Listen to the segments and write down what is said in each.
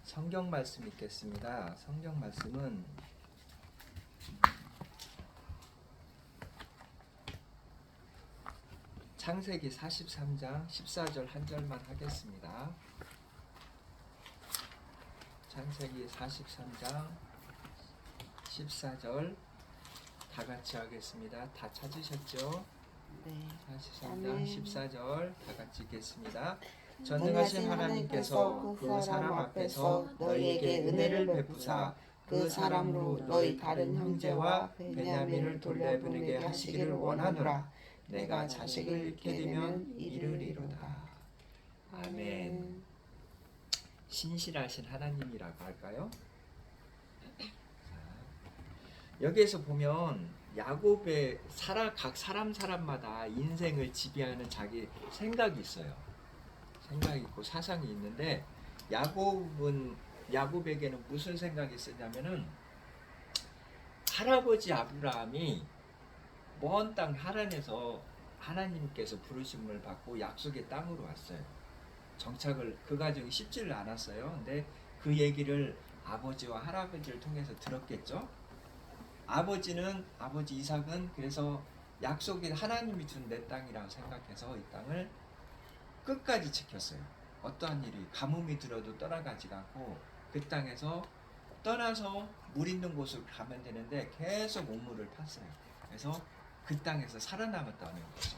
성경 말씀 읽겠습니다. 성경 말씀은 창세기 43장 14절 한 절만 하겠습니다. 창세기 43장 14절 다 같이 하겠습니다. 다 찾으셨죠? 네. 43장 14절 다 같이 읽겠습니다. 전능하신 하나님께서 그 사람 앞에서 너희에게 은혜를 베푸사 그 사람으로 너희 다른 형제와 베냐민을 돌려보내게 하시기를 원하노라. 내가 자식을 잃게 되면 이르리로다. 아멘. 신실하신 하나님이라고 할까요? 여기에서 보면 야곱의 각 사람마다 인생을 지배하는 자기 생각이 있어요. 생각이 있고 사상이 있는데 야곱에게는 무슨 생각이 있었냐면은 할아버지 아브라함이 먼 땅 하란에서 하나님께서 부르심을 받고 약속의 땅으로 왔어요. 정착을 그 가정이 쉽지를 않았어요. 근데 그 얘기를 아버지와 할아버지를 통해서 들었겠죠. 아버지 이삭은 그래서 약속이 하나님이 준 내 땅이라고 생각해서 이 땅을 끝까지 지켰어요. 어떠한 일이 가뭄이 들어도 떠나가지 않고 그 땅에서 떠나서 물 있는 곳으로 가면 되는데 계속 우물을 팠어요. 그래서 그 땅에서 살아남았다는 거죠.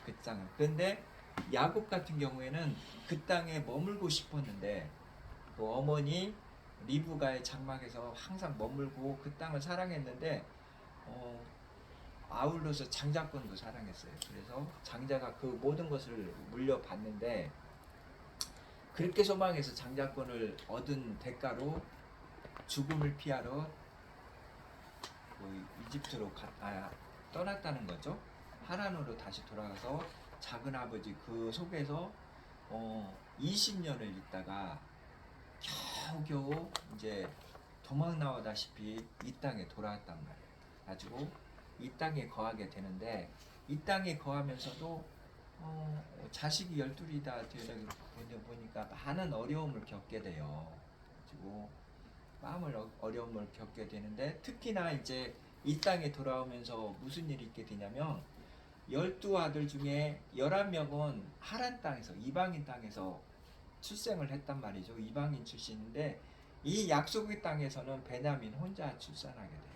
그 땅을. 그런데 야곱 같은 경우에는 그 땅에 머물고 싶었는데 그 어머니 리브가의 장막에서 항상 머물고 그 땅을 사랑했는데 아울러서 장자권도 사랑했어요. 그래서 장자가 그 모든 것을 물려받는데 그렇게 소망해서 장자권을 얻은 대가로 죽음을 피하러 이집트로 떠났다는 거죠. 하란으로 다시 돌아가서 작은 아버지 그 속에서 20년을 있다가 겨우겨우 이제 도망 나오다시피 이 땅에 돌아왔단 말이에요. 가지고 이 땅에 거하게 되는데 이 땅에 거하면서도 자식이 12이다 되다 보니까 많은 어려움을 겪게 돼요. 그리고 어려움을 겪게 되는데 특히나 이제 이 땅에 돌아오면서 무슨 일이 있게 되냐면 12아들 중에 11명은 하란 땅에서 이방인 땅에서 출생을 했단 말이죠. 이방인 출신인데 이 약속의 땅에서는 베냐민 혼자 출산하게 돼요.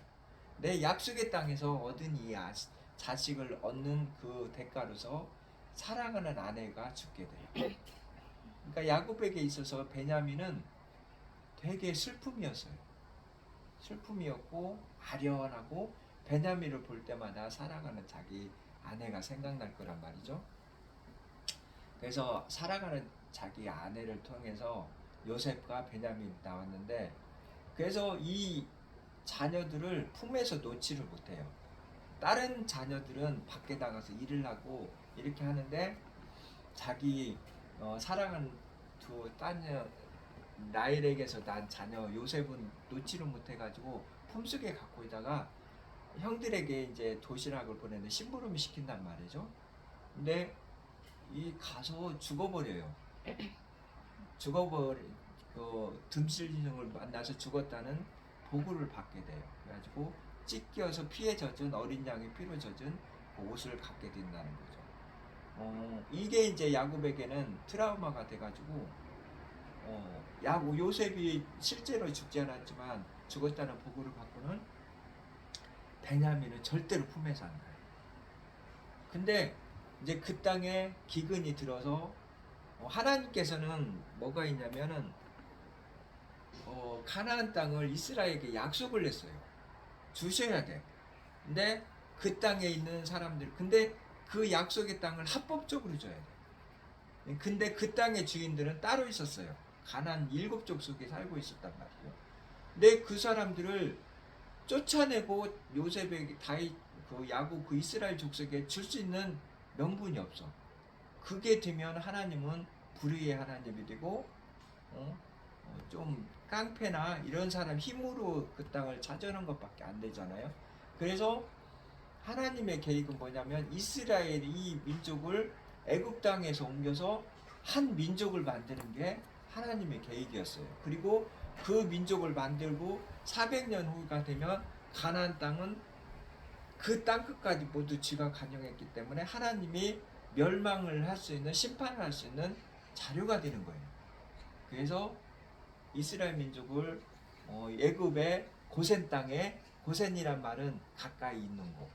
내 약속의 땅에서 얻은 이 자식을 얻는 그 대가로서 사랑하는 아내가 죽게 돼요. 그러니까 야곱에게 있어서 베냐민은 되게 슬픔이었어요. 슬픔이었고 아련하고 베냐민을 볼 때마다 사랑하는 자기 아내가 생각날 거란 말이죠. 그래서 사랑하는 자기 아내를 통해서 요셉과 베냐민이 나왔는데 그래서 이 자녀들을 품에서 놓지를 못해요. 다른 자녀들은 밖에 나가서 일을 하고 이렇게 하는데 자기 사랑하는 두 따녀 라헬에게서 난 자녀 요셉은 놓지를 못해가지고 품속에 갖고 있다가 형들에게 이제 도시락을 보내는데 심부름을 시킨단 말이죠. 근데 이 가서 죽어버려요. 듬실인을 만나서 죽었다는 보고를 받게 돼요. 그래가지고 찢겨서 피에 젖은 어린 양의 피로 젖은 그 옷을 갖게 된다는 거죠. 이게 이제 야곱에게는 트라우마가 돼가지고 요셉이 실제로 죽지 않았지만 죽었다는 보고를 받고는 베냐민은 절대로 품에서 안 가요. 근데 이제 그 땅에 기근이 들어서 하나님께서는 뭐가 있냐면은 가나안 땅을 이스라엘에게 약속을 했어요. 주셔야 돼. 근데 그 땅에 있는 사람들 근데 그 약속의 땅을 합법적으로 줘야 돼. 근데 그 땅의 주인들은 따로 있었어요. 가나안 7족 속에 살고 있었단 말이에요. 근데 그 사람들을 쫓아내고 요셉에게 야곱 그 이스라엘 족속에 줄 수 있는 명분이 없어. 그게 되면 하나님은 불의의 하나님이 되고 좀 깡패나 이런 사람 힘으로 그 땅을 차지하는 것밖에 안 되잖아요. 그래서 하나님의 계획은 뭐냐면 이스라엘이 이 민족을 애굽 땅에서 옮겨서 한 민족을 만드는 게 하나님의 계획이었어요. 그리고 그 민족을 만들고 400년 후가 되면 가나안 땅은 그 땅 끝까지 모두 쥐가 간영했기 때문에 하나님이 멸망을 할 수 있는, 심판을 할 수 있는 자료가 되는 거예요. 그래서 이스라엘 민족을 애굽의 고센 땅에, 고센이란 말은 가까이 있는 곳,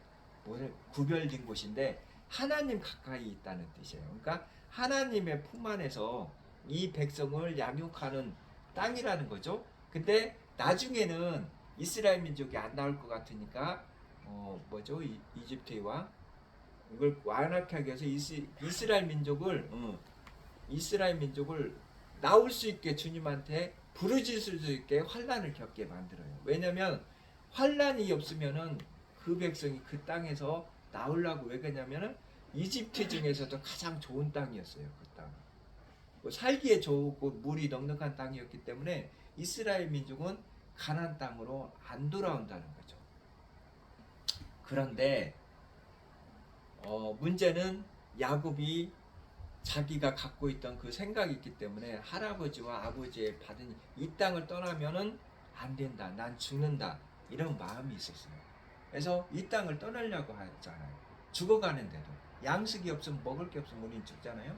구별된 곳인데 하나님 가까이 있다는 뜻이에요. 그러니까 하나님의 품 안에서 이 백성을 양육하는 땅이라는 거죠. 근데 나중에는 이스라엘 민족이 안 나올 것 같으니까 이집트의 왕 이걸 완악하게 하기 위해서 이스라엘 민족을 나올 수 있게 주님한테 부르짖을 수 있게 환난을 겪게 만들어요. 왜냐면 환난이 없으면은 그 백성이 그 땅에서 나오려고, 왜 그러냐면은 이집트 중에서도 가장 좋은 땅이었어요. 그 땅. 살기에 좋고 물이 넉넉한 땅이었기 때문에 이스라엘 민족은 가나안 땅으로 안 돌아온다는 거죠. 그런데 문제는 야곱이 자기가 갖고 있던 그 생각이 있기 때문에 할아버지와 아버지의 받은 이 땅을 떠나면은 안 된다, 난 죽는다, 이런 마음이 있었어요. 그래서 이 땅을 떠나려고 하잖아요. 죽어가는데도 양식이 없으면, 먹을 게 없으면 우리는 죽잖아요.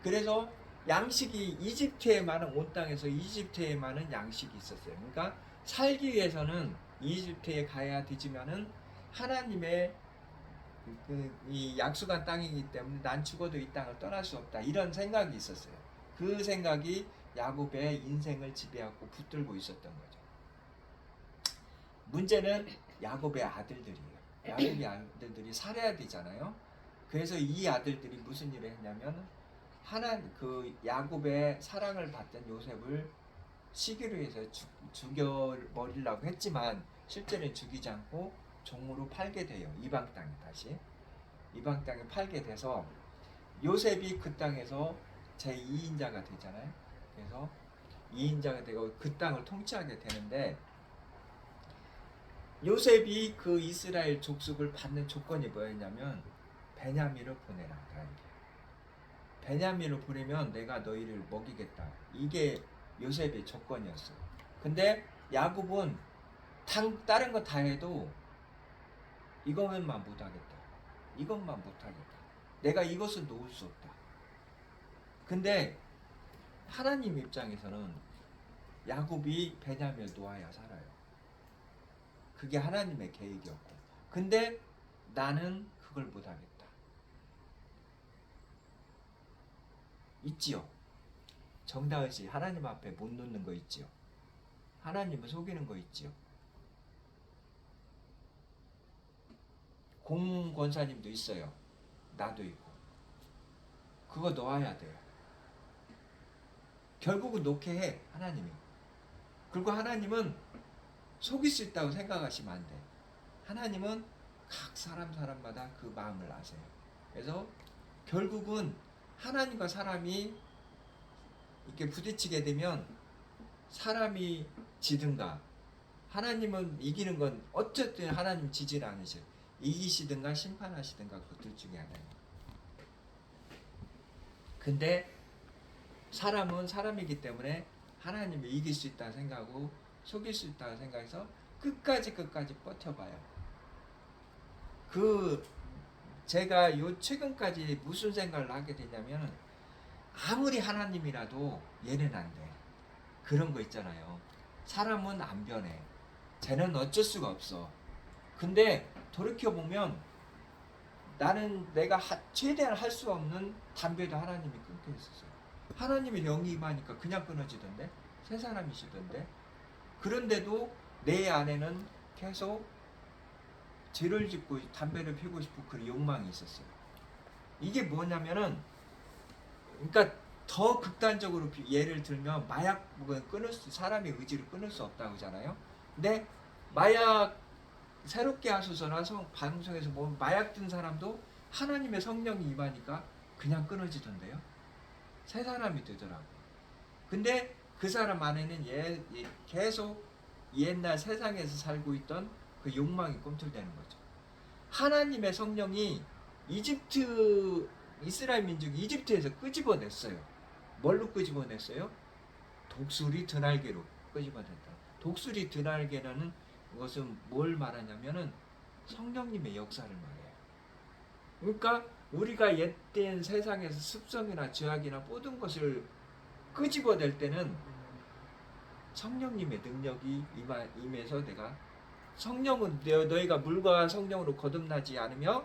그래서 양식이 이집트에 많은, 온 땅에서 이집트에 많은 양식이 있었어요. 그러니까 살기 위해서는 이집트에 가야 되지만은 하나님의 이 약속한 땅이기 때문에 난 죽어도 이 땅을 떠날 수 없다, 이런 생각이 있었어요. 그 생각이 야곱의 인생을 지배하고 붙들고 있었던 거죠. 문제는 야곱의 아들들이에요. 야곱의 아들들이 살아야 되잖아요. 그래서 이 아들들이 무슨 일을 했냐면 그 야곱의 사랑을 받던 요셉을 시기로 해서 죽여버리려고 했지만 실제는 죽이지 않고 종으로 팔게 돼요. 이방 땅에 다시 이방 땅에 팔게 돼서 요셉이 그 땅에서 제2인자가 되잖아요. 그래서 2인자가 되고 그 땅을 통치하게 되는데, 요셉이 그 이스라엘 족속을 받는 조건이 뭐였냐면 베냐민을 보내라. 베냐민을 보내면 내가 너희를 먹이겠다. 이게 요셉의 조건이었어요. 근데 야곱은 다른 거 다 해도 이것만 못하겠다. 이것만 못하겠다. 내가 이것을 놓을 수 없다. 근데 하나님 입장에서는 야곱이 베냐민을 놓아야 살아요. 그게 하나님의 계획이었고, 근데 나는 그걸 못하겠다. 있지요. 정다은 씨, 하나님 앞에 못 놓는 거 있지요. 하나님을 속이는 거 있지요. 공 권사님도 있어요. 나도 있고. 그거 놓아야 돼요. 결국은 놓게 해, 하나님이. 그리고 하나님은 속일 수 있다고 생각하시면 안 돼. 하나님은 각 사람마다 그 마음을 아세요. 그래서 결국은 하나님과 사람이 이렇게 부딪히게 되면 사람이 지든가, 하나님은 이기는 건 어쨌든 하나님 지지를 않으셔요. 이기시든가 심판하시든가 그 둘 중에 하나예요. 근데 사람은 사람이기 때문에 하나님이 이길 수 있다는 생각하고 속일 수 있다는 생각해서 끝까지 버텨봐요. 제가 요 최근까지 무슨 생각을 하게 되냐면, 아무리 하나님이라도 얘는 안 돼. 그런 거 있잖아요. 사람은 안 변해. 쟤는 어쩔 수가 없어. 근데 돌이켜보면 나는 내가 최대한 할 수 없는 담배도 하나님이 끊게 했었어요. 하나님의 영이 임하니까 그냥 끊어지던데, 새 사람이시던데. 그런데도 내 안에는 계속 죄를 짓고 담배를 피우고 싶은 그런 욕망이 있었어요. 이게 뭐냐면은, 그러니까 더 극단적으로 예를 들면 마약은 사람의 의지를 끊을 수 없다고 하잖아요. 근데 마약 새롭게 하소서나 방송에서 뭐 마약 든 사람도 하나님의 성령이 임하니까 그냥 끊어지던데요. 새 사람이 되더라고. 근데 그 사람 안에는 계속 옛날 세상에서 살고 있던 그 욕망이 꿈틀대는 거죠. 하나님의 성령이 이스라엘 민족이 이집트에서 끄집어냈어요. 뭘로 끄집어냈어요? 독수리 드날개로 끄집어낸다. 독수리 드날개라는 것은 뭘 말하냐면은 성령님의 역사를 말해요. 그러니까 우리가 옛된 세상에서 습성이나 죄악이나 모든 것을 끄집어낼 때는 성령님의 능력이 임해서 내가 성령은 너희가 물과 성령으로 거듭나지 않으며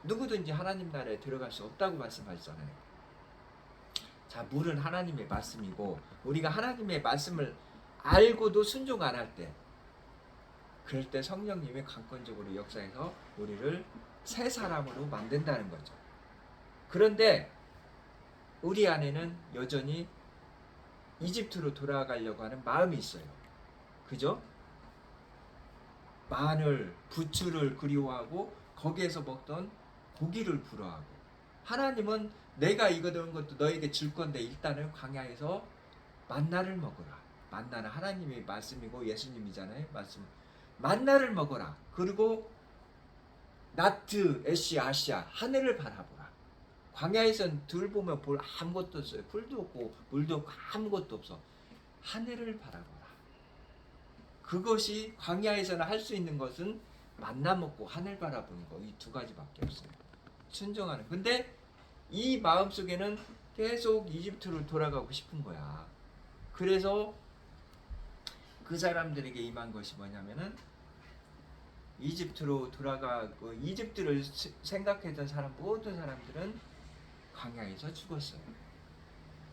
누구든지 하나님 나라에 들어갈 수 없다고 말씀하셨잖아요. 자, 물은 하나님의 말씀이고 우리가 하나님의 말씀을 알고도 순종 안 할 때, 그럴 때 성령님이 강권적으로 역사해서 우리를 새 사람으로 만든다는 거죠. 그런데 우리 안에는 여전히 이집트로 돌아가려고 하는 마음이 있어요. 그죠? 마늘, 부추를 그리워하고 거기에서 먹던 고기를 부러워하고, 하나님은 내가 이거든 것도 너에게 줄 건데 일단은 광야에서 만나를 먹어라. 만나는 하나님의 말씀이고 예수님이잖아요. 말씀. 만나를 먹어라. 그리고 나트, 에시, 아시아 하늘을 바라보라. 광야에선 둘 보면 볼 아무것도 없어요. 풀도 없고 물도 없고 아무것도 없어. 하늘을 바라보라. 그것이 광야에서는 할 수 있는 것은 만나 먹고 하늘 바라보는 거, 이 두 가지밖에 없어요. 순종하는. 근데 이 마음속에는 계속 이집트로 돌아가고 싶은 거야. 그래서 그 사람들에게 임한 것이 뭐냐면은 이집트로 돌아가고, 이집트를 생각했던 사람 모든 사람들은 광야에서 죽었어요.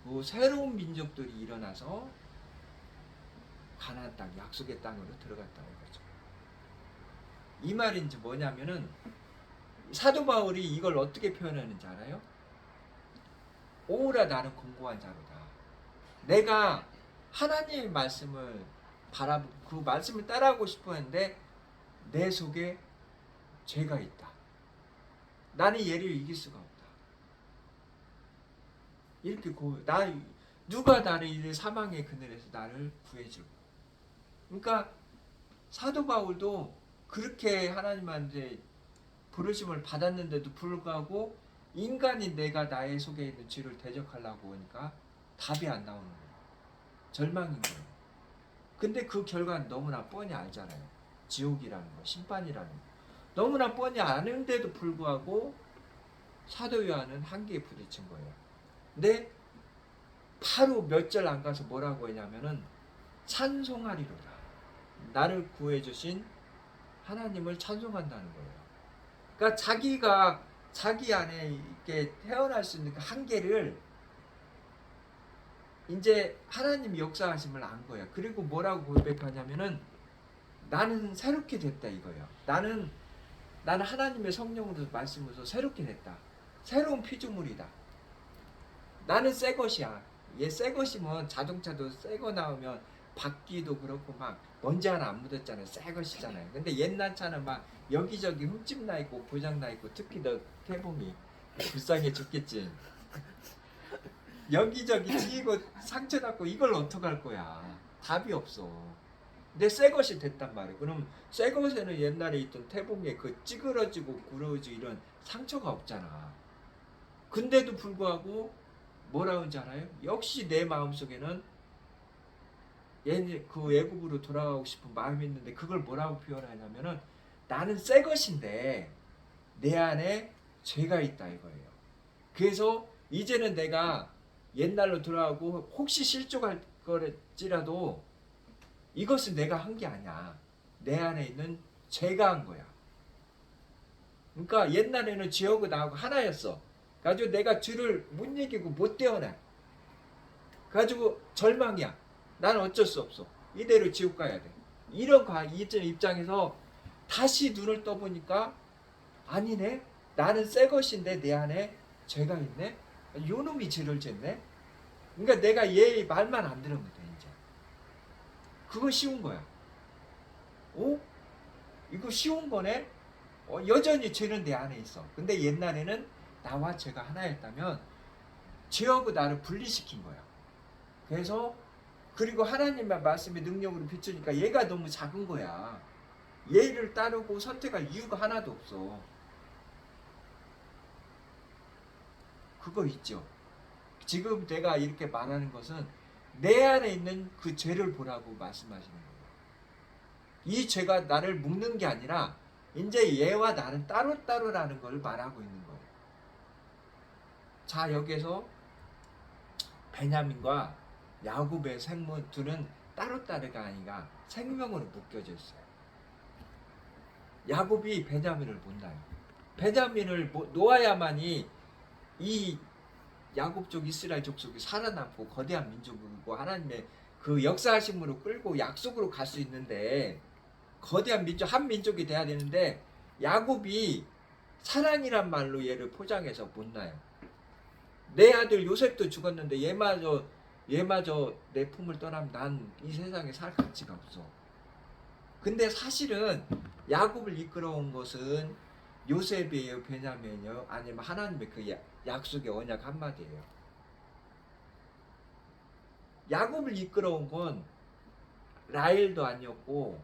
그 새로운 민족들이 일어나서 가나안 땅, 약속의 땅으로 들어갔다는 거죠. 이 말인지 뭐냐면은 사도 바울이 이걸 어떻게 표현하는지 알아요? 오라 나는 공고한 자로다. 내가 하나님의 말씀을 바라보고 그 말씀을 따라하고 싶어 했는데 내 속에 죄가 있다. 나는 얘를 이길 수가 없다. 이렇게 누가 나를 이 사망의 그늘에서 나를 구해주고. 그러니까 사도 바울도 그렇게 하나님한테 부르심을 받았는데도 불구하고 인간인 내가 나의 속에 있는 죄를 대적하려고 하니까 답이 안 나오는 거예요. 절망인 거예요. 근데 그 결과는 너무나 뻔히 알잖아요. 지옥이라는 거, 심판이라는 거. 너무나 뻔히 아는데도 불구하고 사도 요한은 한계에 부딪힌 거예요. 근데 바로 몇 절 안 가서 뭐라고 했냐면은 찬송하리로다. 나를 구해주신 하나님을 찬송한다는 거예요. 그러니까 자기가 자기 안에 이렇게 태어날 수 있는 그 한계를 이제 하나님이 역사하심을 안 거야. 그리고 뭐라고 고백하냐면은 나는 새롭게 됐다 이거예요. 나는 하나님의 성령으로 말씀으로서 새롭게 됐다. 새로운 피조물이다. 나는 새 것이야. 얘 새 것이면 자동차도 새 거 나오면 바퀴도 그렇고 막 먼지 하나 안 묻었잖아요. 새 것이잖아요. 근데 옛날 차는 막 여기저기 흠집 나 있고 고장 나 있고, 특히 너 태봉이 불쌍해 죽겠지. 여기저기 찌고 상처 났고 이걸 어떡할 거야. 답이 없어. 근데 새 것이 됐단 말이에요. 그럼 새 것에는 옛날에 있던 태봉에 그 찌그러지고 구러지고 이런 상처가 없잖아. 근데도 불구하고 뭐라고 하는지 알아요? 역시 내 마음속에는 그 애굽으로 돌아가고 싶은 마음이 있는데 그걸 뭐라고 표현하냐면은 나는 새 것인데 내 안에 죄가 있다 이거예요. 그래서 이제는 내가 옛날로 돌아가고 혹시 실족할 거지라도 이것은 내가 한 게 아니야. 내 안에 있는 죄가 한 거야. 그러니까 옛날에는 죄하고 나하고 하나였어. 가지고 내가 죄를 못 이기고 못 떼어내. 가지고 절망이야. 나는 어쩔 수 없어. 이대로 지옥 가야 돼. 이런 입장에서 다시 눈을 떠보니까 아니네. 나는 새 것인데 내 안에 죄가 있네. 요놈이 죄를 졌네. 그러니까 내가 얘 말만 안 들으면 돼 이제. 그거 쉬운 거야. 오? 이거 쉬운 거네? 여전히 죄는 내 안에 있어. 근데 옛날에는 나와 죄가 하나였다면 죄하고 나를 분리시킨 거야. 그래서 그리고 하나님의 말씀의 능력으로 비추니까 얘가 너무 작은 거야. 얘를 따르고 선택할 이유가 하나도 없어. 그거 있죠. 지금 내가 이렇게 말하는 것은 내 안에 있는 그 죄를 보라고 말씀하시는 거예요. 이 죄가 나를 묶는 게 아니라 이제 얘와 나는 따로따로라는 걸 말하고 있는 거예요. 자, 여기서 베냐민과 야곱의 생물 둘은 따로따로가 아니라 생명으로 묶여져 있어요. 야곱이 베냐민을 못 낳아요. 베냐민을 놓아야만이 이 야곱 족 이스라엘 족속이 살아남고 거대한 민족이고 하나님의 그 역사하심으로 끌고 약속으로 갈 수 있는데, 거대한 민족, 한 민족이 돼야 되는데 야곱이 사랑이란 말로 얘를 포장해서 못 낳아요. 내 아들 요셉도 죽었는데 얘마저 내 품을 떠나면 난 이 세상에 살 가치가 없어. 근데 사실은 야곱을 이끌어온 것은 요셉이에요, 베냐민이에요, 아니면 하나님의 그 약속의 언약 한마디예요. 야곱을 이끌어온 건 라헬도 아니었고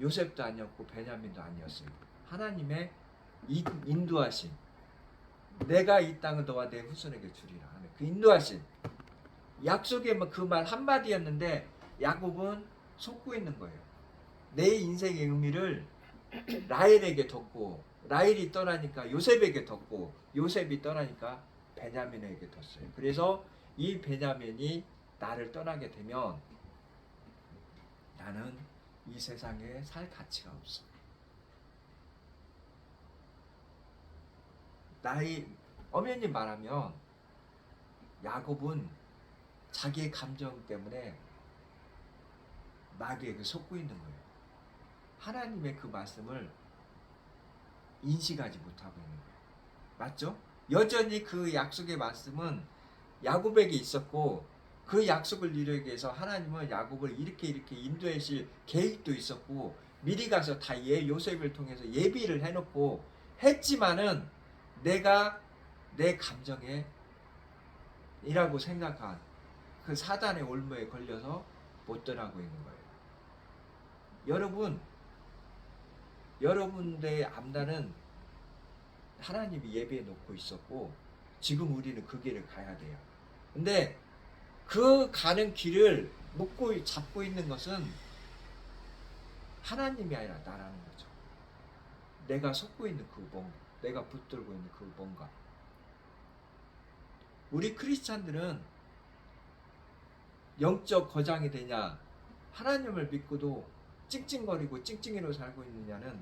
요셉도 아니었고 베냐민도 아니었어요. 하나님의 인도하신, 내가 이 땅을 너와 내 후손에게 주리라 하는 그 인도하신 약속의 그 말 한마디였는데 야곱은 속고 있는 거예요. 내 인생의 의미를 라헬에게 뒀고, 라헬이 떠나니까 요셉에게 뒀고, 요셉이 떠나니까 베냐민에게 뒀어요. 그래서 이 베냐민이 나를 떠나게 되면 나는 이 세상에 살 가치가 없어. 나의 엄연히 말하면 야곱은 자기의 감정 때문에 마귀에게 속고 있는 거예요. 하나님의 그 말씀을 인식하지 못하고 있는 거예요. 맞죠? 여전히 그 약속의 말씀은 야곱에게 있었고, 그 약속을 이루기 위해서 하나님은 야곱을 이렇게 인도하실 계획도 있었고, 미리 가서 다 요셉을 통해서 예비를 해놓고 했지만은 내가 내 감정에 이라고 생각한 그 사단의 올무에 걸려서 못 떠나고 있는 거예요. 여러분들의 앞날은 하나님이 예비해 놓고 있었고 지금 우리는 그 길을 가야 돼요. 근데 그 가는 길을 잡고 있는 것은 하나님이 아니라 나라는 거죠. 내가 속고 있는 그 뭔가, 내가 붙들고 있는 그 뭔가. 우리 크리스찬들은 영적 거장이 되냐, 하나님을 믿고도 찡찡거리고 찡찡이로 살고 있느냐는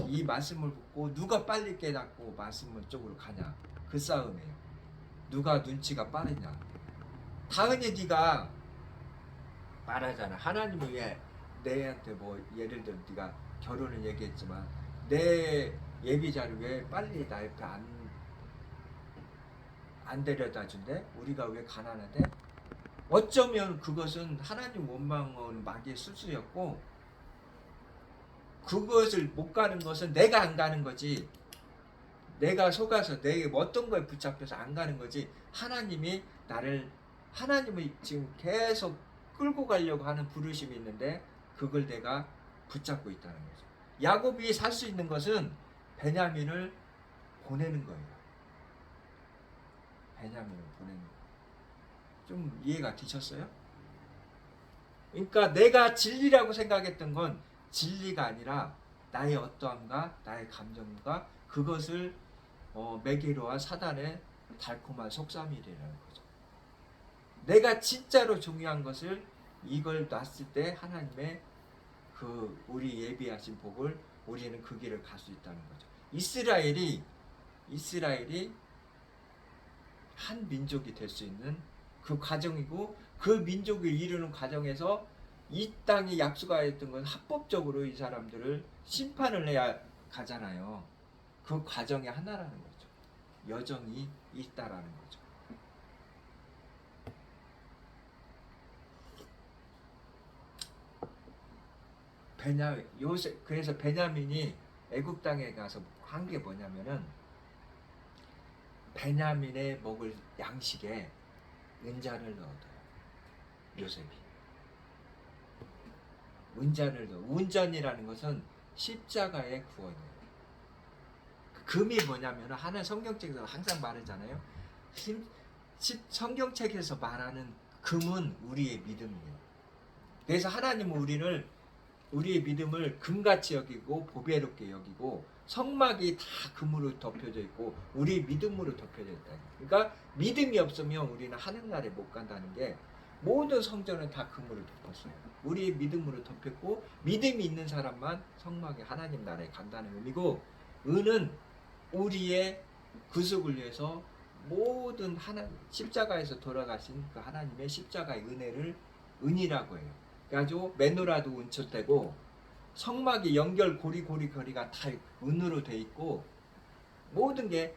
이 말씀을 듣고 누가 빨리 깨닫고 말씀 쪽으로 가냐, 그 싸움이에요. 누가 눈치가 빠르냐. 당연히 네가 말하잖아. 하나님은 왜 내한테 뭐 예를 들어 네가 결혼을 얘기했지만 내 예비자를 왜 빨리 나 옆에 안 데려다 준대? 우리가 왜 가난한데? 어쩌면 그것은 하나님 원망은 마귀의 수수였고, 그것을 못 가는 것은 내가 안 가는 거지, 내가 속아서 내게 어떤 거에 붙잡혀서 안 가는 거지, 하나님이 지금 계속 끌고 가려고 하는 부르심이 있는데 그걸 내가 붙잡고 있다는 거죠. 야곱이 살 수 있는 것은 베냐민을 보내는 거예요. 베냐민을 보내는 거예요. 좀 이해가 되셨어요? 그러니까 내가 진리라고 생각했던 건 진리가 아니라 나의 어떠함과 나의 감정과 그것을 매개로 한 사단의 달콤한 속삭임이라는 거죠. 내가 진짜로 중요한 것을 이걸 놨을 때 하나님의 그 우리 예비하신 복을 우리는 그 길을 갈 수 있다는 거죠. 이스라엘이 한 민족이 될 수 있는 그 과정이고, 그 민족을 이루는 과정에서 이 땅에 약속하였던 건 합법적으로 이 사람들을 심판을 해야 가잖아요. 그 과정의 하나라는 거죠. 여정이 있다라는 거죠. 그래서 베냐민이 애굽 땅에 가서 한 게 뭐냐면은 베냐민의 먹을 양식에 은잔을 넣어둬요. 요셉이 은잔을 넣어. 은잔이라는 것은 십자가의 구원이에요. 금이 뭐냐면 하나 성경책에서 항상 말하잖아요. 성경책에서 말하는 금은 우리의 믿음이에요. 그래서 하나님은 우리의 믿음을 금같이 여기고 보배롭게 여기고 성막이 다 금으로 덮여져 있고 우리의 믿음으로 덮여져 있다. 그러니까 믿음이 없으면 우리는 하늘나라에 못 간다는 게 모든 성전은 다 금으로 덮었어요. 우리의 믿음으로 덮였고 믿음이 있는 사람만 성막에 하나님 나라에 간다는 의미고 은은 우리의 구속을 위해서 모든 십자가에서 돌아가신 그 하나님의 십자가의 은혜를 은이라고 해요. 그래가지고 메노라도 은초대고 성막이 연결 고리가 다 은으로 돼 있고 모든 게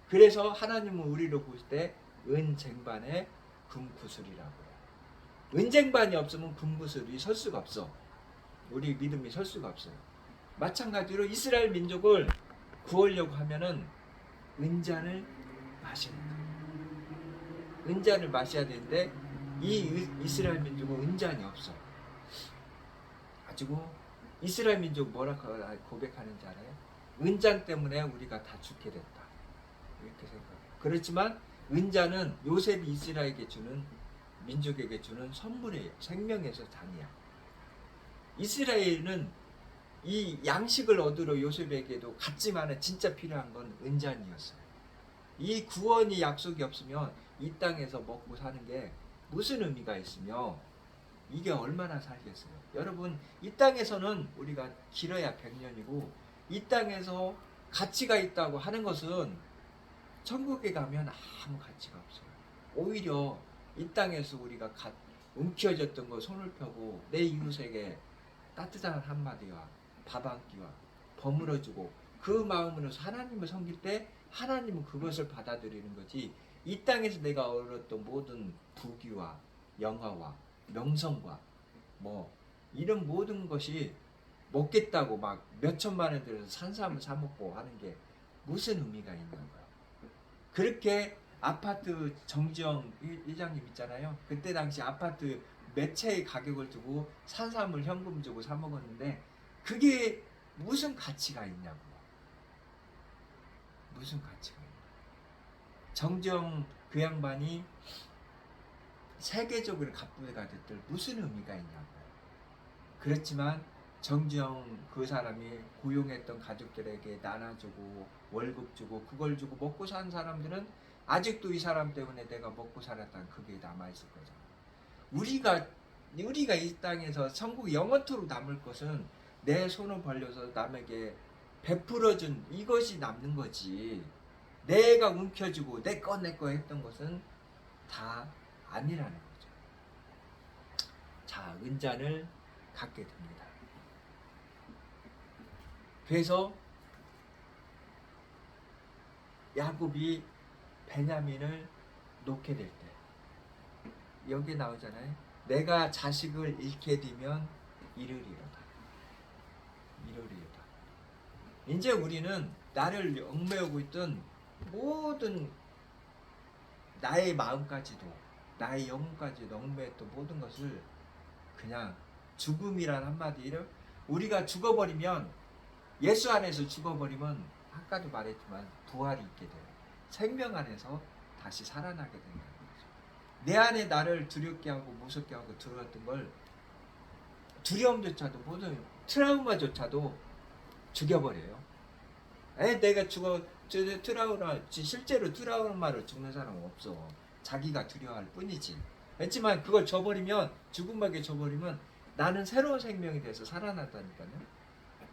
그래서 하나님은 우리를 보실 때 은쟁반에 금구슬이라고 해요. 은쟁반이 없으면 금구슬이 설 수가 없어. 우리 믿음이 설 수가 없어요. 마찬가지로 이스라엘 민족을 구하려고 하면은 은잔을 마셔야 돼요. 은잔을 마셔야 되는데 이 이스라엘 민족은 은잔이 없어. 가지고 이스라엘 민족 뭐라고 고백하는지 알아요? 은잔 때문에 우리가 다 죽게 됐다. 이렇게 생각해요. 그렇지만 은잔은 요셉이 이스라엘에게 주는 민족에게 주는 선물이에요. 생명에서 잔이야. 이스라엘은 이 양식을 얻으러 요셉에게도 갔지만은 진짜 필요한 건 은잔이었어요. 이 구원이 약속이 없으면 이 땅에서 먹고 사는 게 무슨 의미가 있으며 이게 얼마나 살겠어요. 여러분 이 땅에서는 우리가 길어야 100년이고 이 땅에서 가치가 있다고 하는 것은 천국에 가면 아무 가치가 없어요. 오히려 이 땅에서 우리가 움켜졌던 거 손을 펴고 내 이웃에게 따뜻한 한마디와 밥 한 끼와 버무려주고 그 마음으로 하나님을 섬길 때 하나님은 그것을 받아들이는 거지. 이 땅에서 내가 얻었던 모든 부귀와 영화와 명성과 뭐 이런 모든 것이 먹겠다고 막 몇천만 원 들여서 산삼을 사 먹고 하는 게 무슨 의미가 있는 거야. 그렇게 아파트 정지영 이장님 있잖아요. 그때 당시 아파트 몇 채의 가격을 두고 산삼을 현금 주고 사 먹었는데 그게 무슨 가치가 있냐고. 무슨 가치가 있냐. 정지영 그 양반이 세계적으로 갑부가 됐들 무슨 의미가 있냐고. 그렇지만 정지영 그 사람이 고용했던 가족들에게 나눠주고 월급 주고 그걸 주고 먹고 산 사람들은 아직도 이 사람 때문에 내가 먹고 살았다는 그게 남아있을 거잖아. 우리가 이 땅에서 천국 영원토록 남을 것은 내 손을 벌려서 남에게 베풀어준 이것이 남는 거지. 내가 움켜쥐고 내 거 했던 것은 다 아니라는 거죠. 자, 은잔을 갖게 됩니다. 그래서 야곱이 베냐민을 놓게 될 때 여기 나오잖아요. 내가 자식을 잃게 되면 이르리로다. 이제 우리는 나를 얽매우고 있던 모든 나의 마음까지도 나의 영혼까지도 얽매였던 모든 것을 그냥 죽음이란 한마디를 우리가 죽어버리면 예수 안에서 죽어버리면 아까도 말했지만 부활이 있게 돼요. 생명 안에서 다시 살아나게 된다는 거죠. 내 안에 나를 두렵게 하고 무섭게 하고 두려웠던 걸 두려움조차도 모든 트라우마조차도 죽여버려요. 내가 실제로 트라우마로 죽는 사람은 없어. 자기가 두려워할 뿐이지. 그렇지만 그걸 줘버리면 죽음하게 줘버리면 나는 새로운 생명이 돼서 살아난다니까요.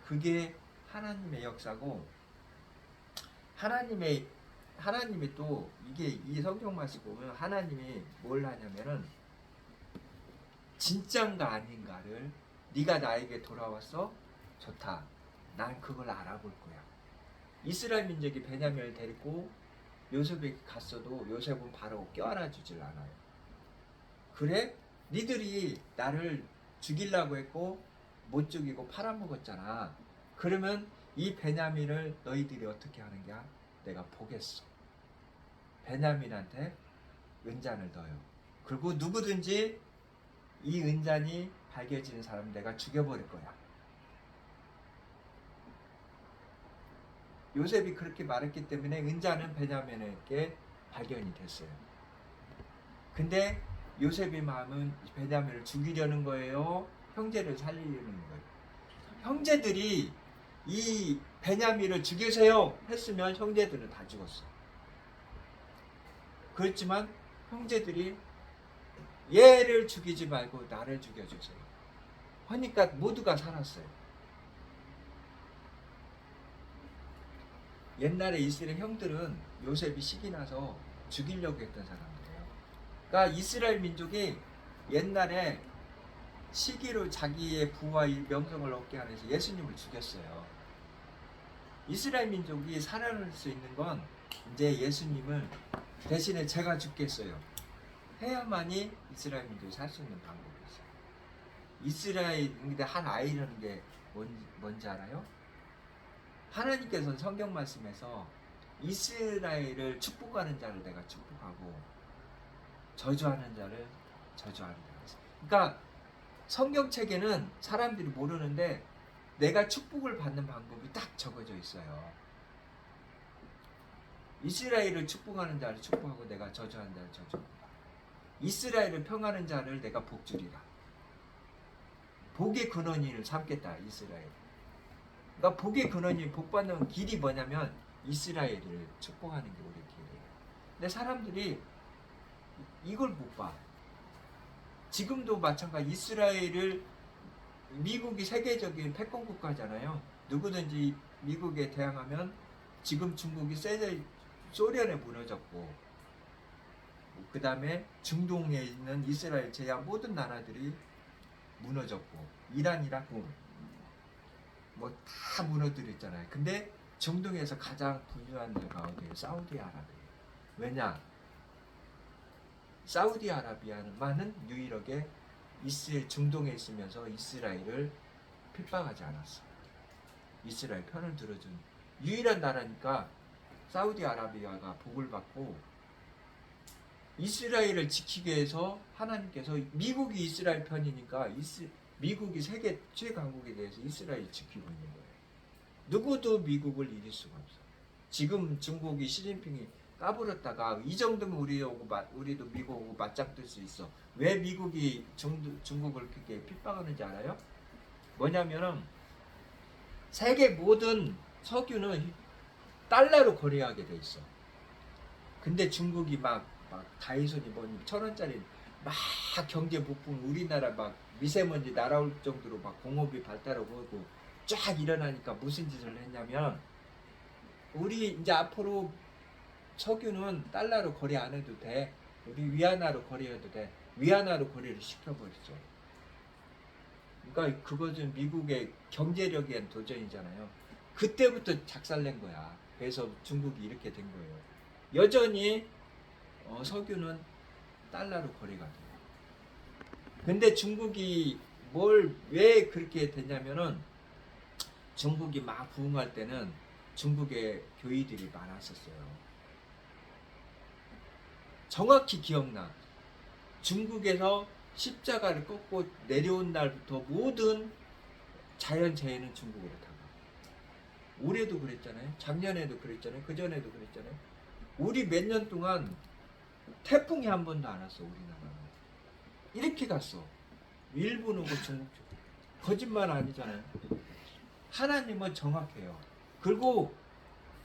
그게 하나님의 역사고 하나님이 또 이게 이 성경 말씀 보면 하나님이 뭘 하냐면은 진짠가 아닌가를 네가 나에게 돌아와서 좋다. 난 그걸 알아볼 거야. 이스라엘 민족이 베냐민을 데리고 요셉에게 갔어도 요셉은 바로 껴안아 주질 않아요. 그래? 니들이 나를 죽이려고 했고 못 죽이고 팔아먹었잖아. 그러면 이 베냐민을 너희들이 어떻게 하는 거야? 내가 보겠어. 베냐민한테 은잔을 넣어요. 그리고 누구든지 이 은잔이 밝혀지는 사람 내가 죽여버릴 거야. 요셉이 그렇게 말했기 때문에 은잔은 베냐민에게 발견이 됐어요. 근데 요셉의 마음은 베냐민을 죽이려는 거예요? 형제를 살리려는 거예요? 형제들이 이 베냐민을 죽이세요 했으면 형제들은 다 죽었어. 그렇지만 형제들이 얘를 죽이지 말고 나를 죽여주세요 하니까 모두가 살았어요. 옛날에 이스라엘 형들은 요셉이 시기 나서 죽이려고 했던 사람들이에요. 그러니까 이스라엘 민족이 옛날에 시기로 자기의 부와 명성을 얻게 하기 위해서 예수님을 죽였어요. 이스라엘 민족이 살아날 수 있는 건 이제 예수님을 대신에 제가 죽겠어요 해야만이 이스라엘 민족이 살 수 있는 방법이 있어요. 이스라엘인데 한 아이라는 게 뭔지 알아요? 하나님께서는 성경 말씀에서 이스라엘을 축복하는 자를 내가 축복하고 저주하는 자를 저주한다. 그러니까 성경책에는 사람들이 모르는데 내가 축복을 받는 방법이 딱 적어져 있어요. 이스라엘을 축복하는 자를 축복하고 내가 저주하는 자를 저주한다. 이스라엘을 평하는 자를 내가 복주리라. 복의 근원을 삼겠다. 이스라엘. 그러니까 복의 근원이 복받는 길이 뭐냐면 이스라엘을 축복하는 게 우리 길이에요. 근데 사람들이 이걸 못 봐. 지금도 마찬가지. 이스라엘을 미국이 세계적인 패권 국가잖아요. 누구든지 미국에 대항하면 지금 중국이 소련에 무너졌고 그 다음에 중동에 있는 이스라엘 제외한 모든 나라들이 무너졌고 이란, 이라크 뭐 다 무너뜨렸잖아요. 근데 중동에서 가장 부유한 데가 어디예요? 사우디아라비아. 왜냐? 사우디아라비아만은 유일하게 중동에 있으면서 이스라엘을 핍박하지 않았어. 이스라엘 편을 들어준 유일한 나라니까 사우디아라비아가 복을 받고 이스라엘을 지키기 위해서 하나님께서 미국이 이스라엘 편이니까 미국이 세계 최강국에 대해서 이스라엘을 지키고 있는 거예요. 누구도 미국을 이길 수가 없어. 지금 중국이 시진핑이 까불었다가 이 정도면 우리도 미국하고 맞짱 뜰 수 있어. 왜 미국이 중국을 그렇게 핍박하는지 알아요? 뭐냐면은 세계 모든 석유는 달러로 거래하게 돼 있어. 근데 중국이 막 다이소니 뭐니 1,000원짜리 막 경제 북풍 우리나라 막 미세먼지 날아올 정도로 막 공업이 발달하고 쫙 일어나니까 무슨 짓을 했냐면 우리 이제 앞으로 석유는 달러로 거래 안 해도 돼. 우리 위안화로 거래해도 돼. 위안화로 거래를 시켜버리죠. 그러니까 그것은 미국의 경제력의 도전이잖아요. 그때부터 작살낸 거야. 그래서 중국이 이렇게 된 거예요. 여전히 석유는 달러로 거래가 돼요. 근데 중국이 왜 그렇게 됐냐면은 중국이 막 부흥할 때는 중국에 교의들이 많았었어요. 정확히 기억나. 중국에서 십자가를 꺾고 내려온 날부터 모든 자연재해는 중국으로 다 가. 올해도 그랬잖아요. 작년에도 그랬잖아요. 그전에도 그랬잖아요. 우리 몇 년 동안 태풍이 한 번도 안 왔어. 우리나라는. 이렇게 갔어. 일본 오고 중국 쪽. 거짓말 아니잖아요. 하나님은 정확해요. 그리고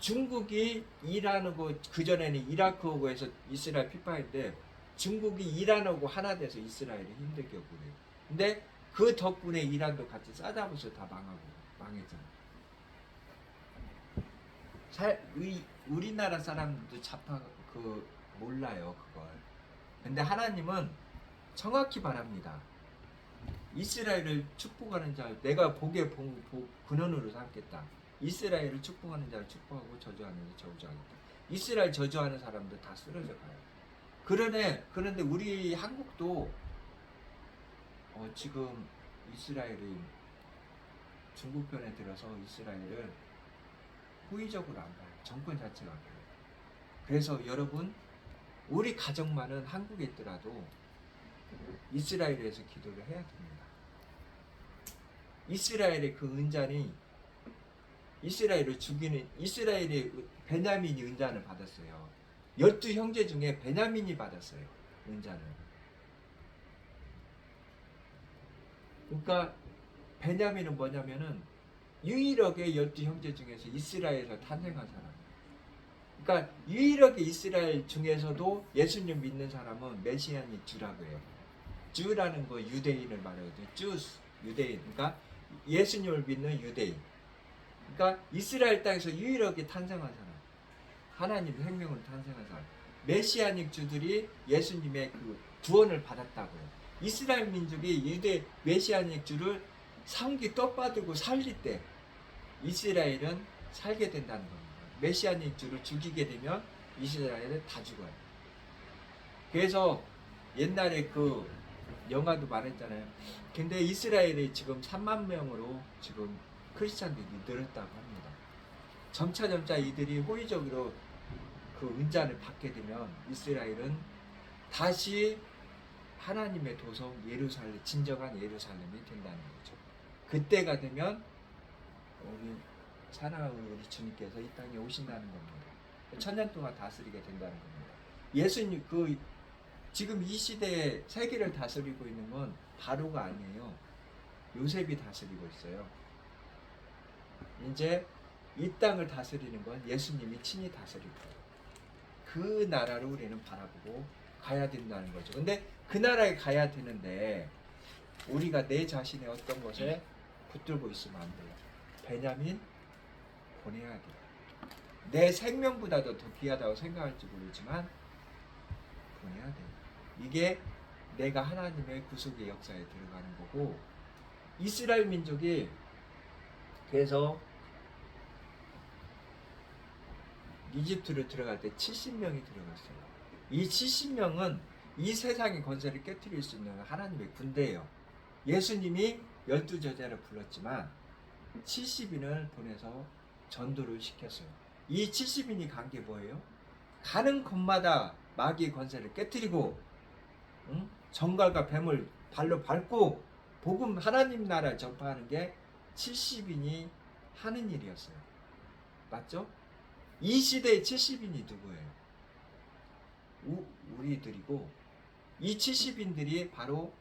중국이 이란하고 그전에는 이라크하고 해서 이스라엘 핍박인데 중국이 이란하고 하나 돼서 이스라엘을 힘들게 그래요. 근데 그 덕분에 이란도 같이 싸잡아서 다 망했잖아. 우리나라 사람들도 몰라요 그걸. 근데 하나님은 정확히 말합니다. 이스라엘을 축복하는 자 내가 복의 근원으로 삼겠다. 이스라엘을 축복하는 자를 축복하고 저주하는 자를 저주하겠다. 이스라엘 저주하는 사람들 다 쓰러져 가요. 그런데 우리 한국도 지금 이스라엘이 중국 편에 들어서 이스라엘을 호의적으로 안 봐요. 정권 자체가 안 봐요. 그래서 여러분 우리 가정만은 한국에 있더라도 이스라엘에 대해서 기도를 해야 됩니다. 이스라엘의 그 은잔이 이스라엘을 죽이는 이스라엘의 베냐민이 은잔을 받았어요. 12형제 중에 베냐민이 받았어요. 은잔을. 그러니까 베냐민은 뭐냐면은 유일하게 12형제 중에서 이스라엘에서 탄생한 사람. 그러니까 유일하게 이스라엘 중에서도 예수님 믿는 사람은 메시아닉 주라고 해요. 주라는 거 유대인을 말하거든요. 주스, 유대인. 그러니까 예수님을 믿는 유대인. 그러니까 이스라엘 땅에서 유일하게 탄생한 사람. 하나님 생명으로 탄생한 사람. 메시아닉 주들이 예수님의 그 구원을 받았다고요. 이스라엘 민족이 유대 메시아닉 주를 상기 떡받들고 살릴 때 이스라엘은 살게 된다는 겁니다. 메시아닉 주를 죽이게 되면 이스라엘은 다 죽어요. 그래서 옛날에 그 영화도 말했잖아요. 근데 이스라엘이 지금 3만 명으로 지금 크리스찬들이 늘었다고 합니다. 점차 이들이 호의적으로 그 은자를 받게 되면 이스라엘은 다시 하나님의 도성 예루살렘, 진정한 예루살렘이 된다는 거죠. 그때가 되면 우리 사랑하는 우리 주님께서 이 땅에 오신다는 겁니다. 천년 동안 다스리게 된다는 겁니다. 예수님 지금 이 시대에 세계를 다스리고 있는 건 바로가 아니에요. 요셉이 다스리고 있어요. 이제 이 땅을 다스리는 건 예수님이 친히 다스리고 그 나라를 우리는 바라보고 가야 된다는 거죠. 근데 그 나라에 가야 되는데 우리가 내 자신의 어떤 것에 붙들고 있으면 안 돼요. 베냐민 보내야 돼요. 내 생명보다도 더 귀하다고 생각할지 모르지만 보내야 돼요. 이게 내가 하나님의 구속의 역사에 들어가는 거고, 이스라엘 민족이 그래서 이집트를 들어갈 때 70명이 들어갔어요. 이 70명은 이 세상의 권세를 깨뜨릴 수 있는 하나님의 군대예요. 예수님이 12제자를 불렀지만 70인을 보내서 전도를 시켰어요. 이 70인이 간 게 뭐예요? 가는 곳마다 마귀의 권세를 깨뜨리고 정갈과 뱀을 발로 밟고 복음 하나님 나라를 전파하는 게 70인이 하는 일이었어요. 맞죠? 이 시대의 70인이 누구예요? 우리들이고, 이 70인들이 바로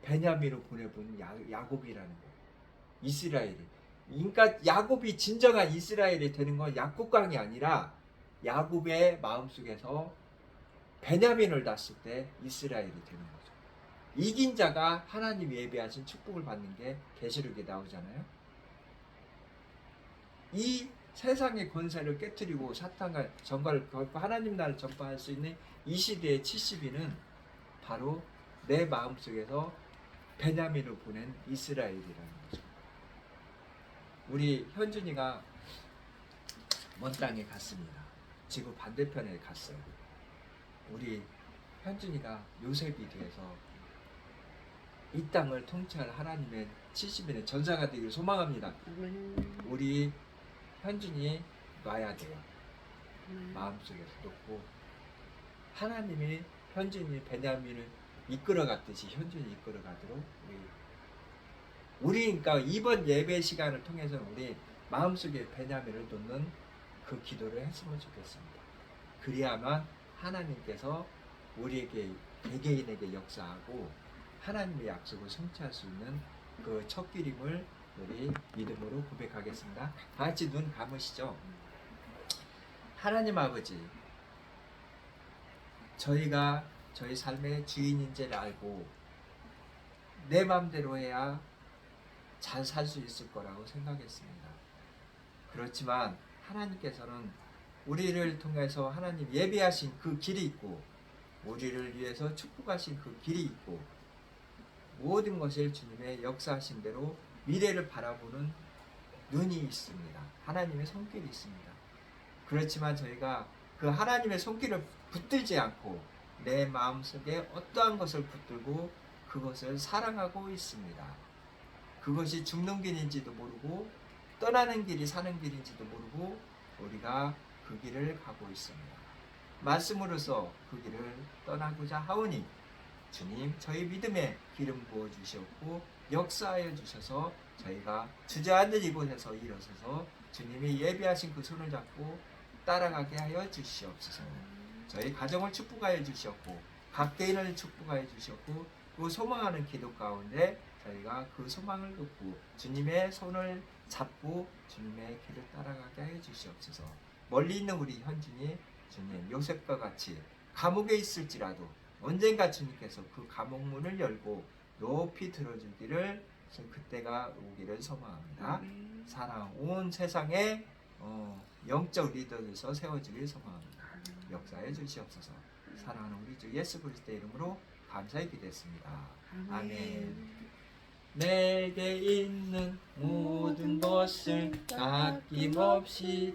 베냐민으로 보내본 야곱이라는 거예요. 이스라엘이. 그러니까 야곱이 진정한 이스라엘이 되는 건 약국강이 아니라 야곱의 마음속에서 베냐민을 낳았을 때 이스라엘이 되는 거죠. 이긴 자가 하나님이 예비하신 축복을 받는 게 계시록에 나오잖아요. 이 세상의 권세를 깨뜨리고 사탄과 정갈을 걸고 하나님 나라를 전파할 수 있는 이 시대의 70인은 바로 내 마음속에서 베냐민을 보낸 이스라엘이라는 거죠. 우리 현준이가 먼 땅에 갔습니다. 지구 반대편에 갔어요. 우리 현준이가 요셉이 돼서 이 땅을 통치할 하나님의 70인의 전사가 되기를 소망합니다. 우리 현준이 놔야 돼요. 마음속에서 놓고 하나님이 현준이 베냐민을 이끌어갔듯이 현준이 이끌어가도록 우리 그러니까 이번 예배 시간을 통해서는 우리 마음속에 베냐민을 놓는 그 기도를 했으면 좋겠습니다. 그래야만 하나님께서 우리에게 개개인에게 역사하고 하나님의 약속을 성취할 수 있는 그 첫 기림을 우리 믿음으로 고백하겠습니다. 다 같이 눈 감으시죠. 하나님 아버지, 저희가 저희 삶의 주인인지를 알고 내 마음대로 해야 잘 살 수 있을 거라고 생각했습니다. 그렇지만 하나님께서는 우리를 통해서 하나님 예비하신 그 길이 있고 우리를 위해서 축복하신 그 길이 있고 모든 것을 주님의 역사하신 대로 미래를 바라보는 눈이 있습니다. 하나님의 손길이 있습니다. 그렇지만 저희가 그 하나님의 손길을 붙들지 않고 내 마음속에 어떠한 것을 붙들고 그것을 사랑하고 있습니다. 그것이 죽는 길인지도 모르고 떠나는 길이 사는 길인지도 모르고 우리가 그 길을 가고 있습니다. 말씀으로서 그 길을 떠나고자 하오니 주님 저희 믿음에 기름 부어 주셨고 역사하여 주셔서 저희가 주저앉는 이곳에서 일어서서 주님이 예비하신 그 손을 잡고 따라가게 하여 주시옵소서. 저희 가정을 축복하여 주셨고 각 개인을 축복하여 주셨고 그 소망하는 기도 가운데 저희가 그 소망을 갖고 주님의 손을 잡고 주님의 길을 따라가게 하여 주시옵소서. 멀리 있는 우리 현진이 주님 요셉과 같이 감옥에 있을지라도 언젠가 주님께서 그 감옥 문을 열고 높이 들어주기를 그때가 오기를 소망합니다. 사랑 온 세상에 영적 리더로서 세워주길 소망합니다. 역사해 주시옵소서. 사랑하는 우리 주 예수 그리스도의 이름으로 감사히 기도했습니다. 아멘. 내게 있는 모든 것을 아낌없이